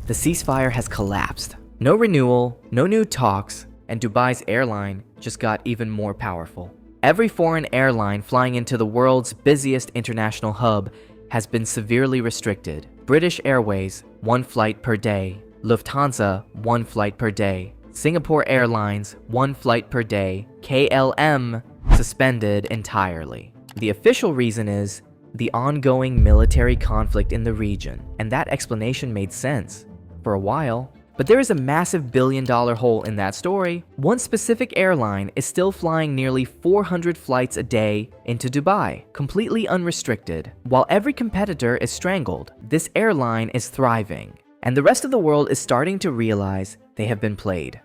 The ceasefire has collapsed. No renewal, no new talks, and Dubai's airline just got even more powerful. Every foreign airline flying into the world's busiest international hub has been severely restricted. British Airways, 1 flight per day. Lufthansa, 1 flight per day. Singapore Airlines, 1 flight per day. KLM, suspended entirely. The official reason is the ongoing military conflict in the region, and that explanation made sense for a while. But there is a massive billion-dollar hole in that story. One specific airline is still flying nearly 400 flights a day into Dubai, completely unrestricted. While every competitor is strangled, this airline is thriving, and the rest of the world is starting to realize they have been played.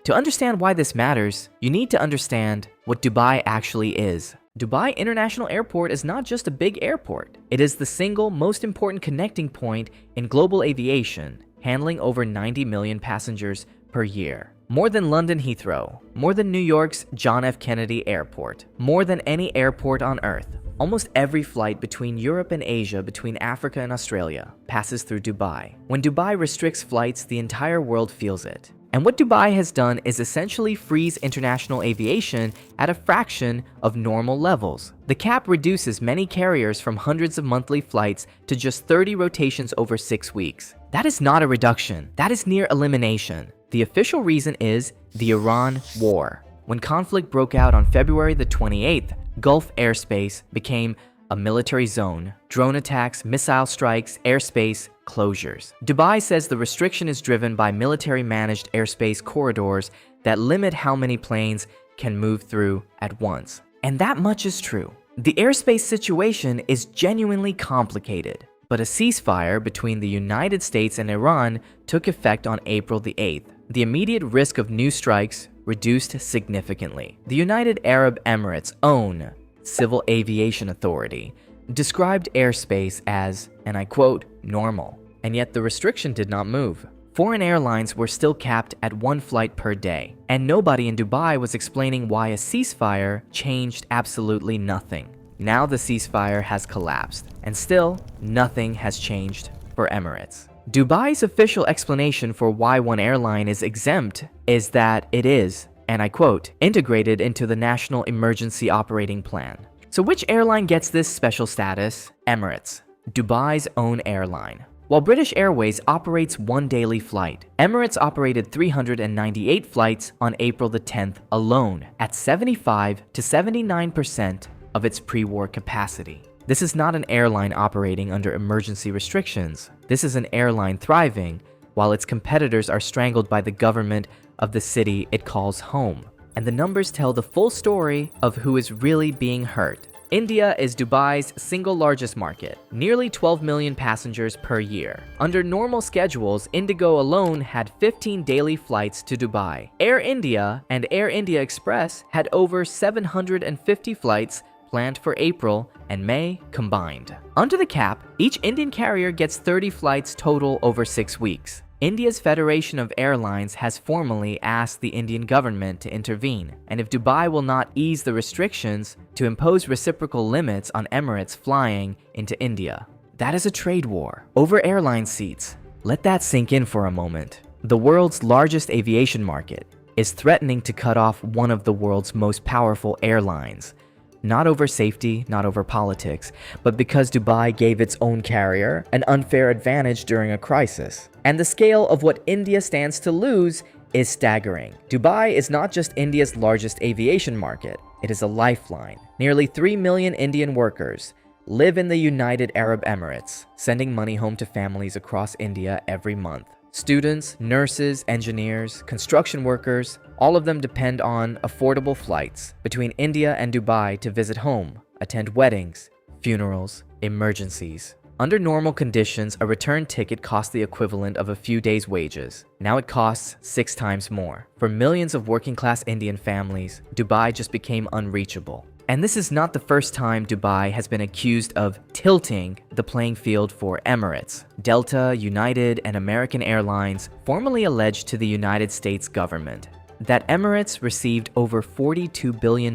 To understand why this matters, you need to understand what Dubai actually is. Dubai International Airport is not just a big airport. It is the single most important connecting point in global aviation, handling over 90 million passengers per year. More than London Heathrow, more than New York's John F. Kennedy Airport, more than any airport on Earth. Almost every flight between Europe and Asia, between Africa and Australia, passes through Dubai. When Dubai restricts flights, the entire world feels it. And what Dubai has done is essentially freeze international aviation at a fraction of normal levels. The cap reduces many carriers from hundreds of monthly flights to just 30 rotations over 6 weeks. That is not a reduction, that is near elimination. The official reason is the Iran war. When conflict broke out on February the 28th, Gulf airspace became a military zone. Drone attacks, missile strikes, airspace closures. Dubai says the restriction is driven by military-managed airspace corridors that limit how many planes can move through at once. And that much is true. The airspace situation is genuinely complicated, but a ceasefire between the United States and Iran took effect on April the 8th. The immediate risk of new strikes reduced significantly. The United Arab Emirates' own Civil Aviation Authority described airspace as, and I quote, normal. And yet the restriction did not move. Foreign airlines were still capped at 1 flight per day, and nobody in Dubai was explaining why a ceasefire changed absolutely nothing. Now the ceasefire has collapsed, and still nothing has changed for Emirates. Dubai's official explanation for why one airline is exempt is that it is, and I quote, integrated into the National Emergency Operating Plan. So which airline gets this special status? Emirates, Dubai's own airline. While British Airways operates 1 daily flight, Emirates operated 398 flights on April the 10th alone, at 75 to 79% of its pre-war capacity. This is not an airline operating under emergency restrictions. This is an airline thriving, while its competitors are strangled by the government of the city it calls home. And the numbers tell the full story of who is really being hurt. India is Dubai's single largest market, nearly 12 million passengers per year. Under normal schedules, Indigo alone had 15 daily flights to Dubai. Air India and Air India Express had over 750 flights planned for April and May combined. Under the cap, each Indian carrier gets 30 flights total over 6 weeks. India's Federation of Airlines has formally asked the Indian government to intervene, and if Dubai will not ease the restrictions, to impose reciprocal limits on Emirates flying into India. That is a trade war over airline seats. Let that sink in for a moment. The world's largest aviation market is threatening to cut off one of the world's most powerful airlines. Not over safety, not over politics, but because Dubai gave its own carrier an unfair advantage during a crisis. And the scale of what India stands to lose is staggering. Dubai is not just India's largest aviation market, it is a lifeline. Nearly 3 million Indian workers live in the United Arab Emirates, sending money home to families across India every month. Students, nurses, engineers, construction workers, all of them depend on affordable flights between India and Dubai to visit home, attend weddings, funerals, emergencies. Under normal conditions, a return ticket cost the equivalent of a few days' wages. Now it costs 6 times more. For millions of working-class Indian families, Dubai just became unreachable. And this is not the first time Dubai has been accused of tilting the playing field for Emirates. Delta, United, and American Airlines formally alleged to the United States government that Emirates received over $42 billion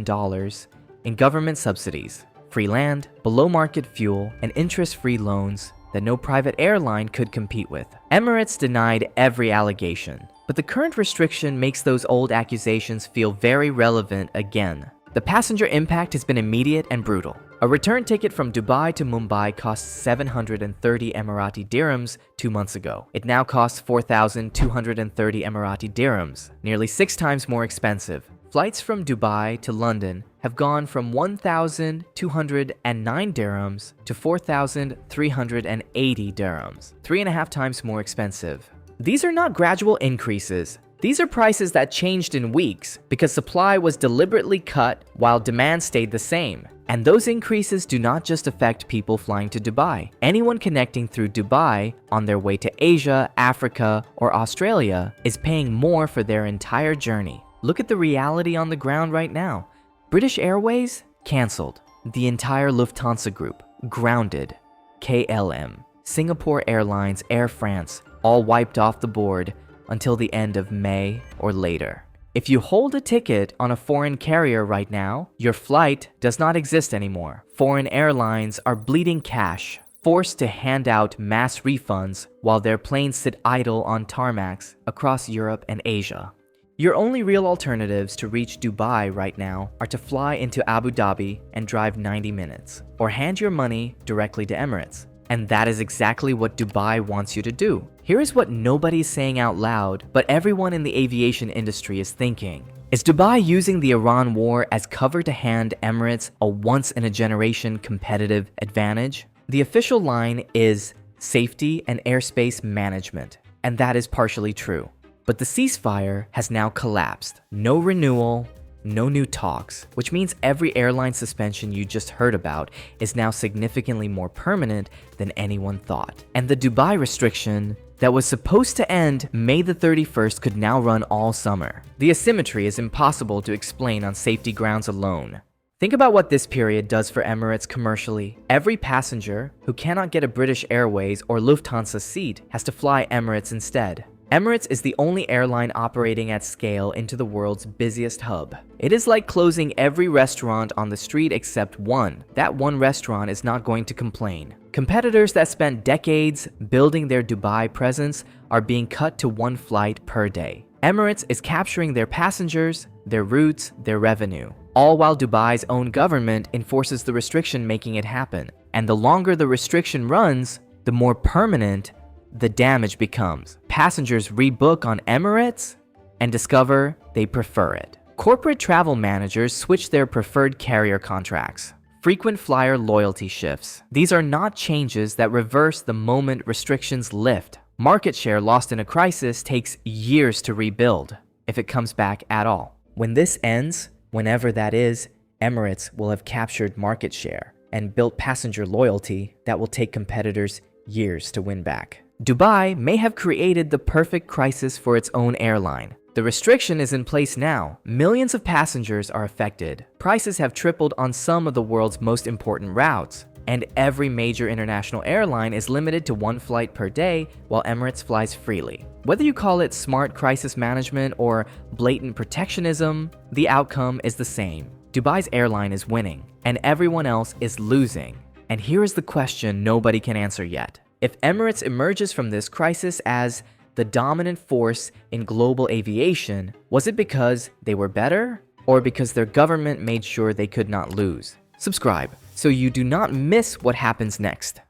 in government subsidies, free land, below-market fuel, and interest-free loans that no private airline could compete with. Emirates denied every allegation, but the current restriction makes those old accusations feel very relevant again. The passenger impact has been immediate and brutal. A return ticket from Dubai to Mumbai cost 730 Emirati dirhams 2 months ago. It now costs 4,230 Emirati dirhams, nearly 6 times more expensive. Flights from Dubai to London have gone from 1,209 dirhams to 4,380 dirhams, 3.5 times more expensive. These are not gradual increases. These are prices that changed in weeks because supply was deliberately cut while demand stayed the same. And those increases do not just affect people flying to Dubai. Anyone connecting through Dubai on their way to Asia, Africa, or Australia is paying more for their entire journey. Look at the reality on the ground right now. British Airways cancelled. The entire Lufthansa group grounded. KLM, Singapore Airlines, Air France, all wiped off the board until the end of May or later. If you hold a ticket on a foreign carrier right now, your flight does not exist anymore. Foreign airlines are bleeding cash, forced to hand out mass refunds while their planes sit idle on tarmacs across Europe and Asia. Your only real alternatives to reach Dubai right now are to fly into Abu Dhabi and drive 90 minutes, or hand your money directly to Emirates. And that is exactly what Dubai wants you to do. Here is what nobody's saying out loud, but everyone in the aviation industry is thinking. Is Dubai using the Iran war as cover to hand Emirates a once-in-a-generation competitive advantage? The official line is safety and airspace management, and that is partially true. But the ceasefire has now collapsed. No renewal, no new talks, which means every airline suspension you just heard about is now significantly more permanent than anyone thought. And the Dubai restriction that was supposed to end May the 31st could now run all summer. The asymmetry is impossible to explain on safety grounds alone. Think about what this period does for Emirates commercially. Every passenger who cannot get a British Airways or Lufthansa seat has to fly Emirates instead. Emirates is the only airline operating at scale into the world's busiest hub. It is like closing every restaurant on the street except one. That one restaurant is not going to complain. Competitors that spent decades building their Dubai presence are being cut to one flight per day. Emirates is capturing their passengers, their routes, their revenue, all while Dubai's own government enforces the restriction making it happen. And the longer the restriction runs, the more permanent the damage becomes. Passengers rebook on Emirates and discover they prefer it. Corporate travel managers switch their preferred carrier contracts. Frequent flyer loyalty shifts. These are not changes that reverse the moment restrictions lift. Market share lost in a crisis takes years to rebuild, if it comes back at all. When this ends, whenever that is, Emirates will have captured market share and built passenger loyalty that will take competitors years to win back. Dubai may have created the perfect crisis for its own airline. The restriction is in place now. Millions of passengers are affected. Prices have tripled on some of the world's most important routes. And every major international airline is limited to one flight per day while Emirates flies freely. Whether you call it smart crisis management or blatant protectionism, the outcome is the same. Dubai's airline is winning, and everyone else is losing. And here is the question nobody can answer yet. If Emirates emerges from this crisis as the dominant force in global aviation, was it because they were better or because their government made sure they could not lose? Subscribe so you do not miss what happens next.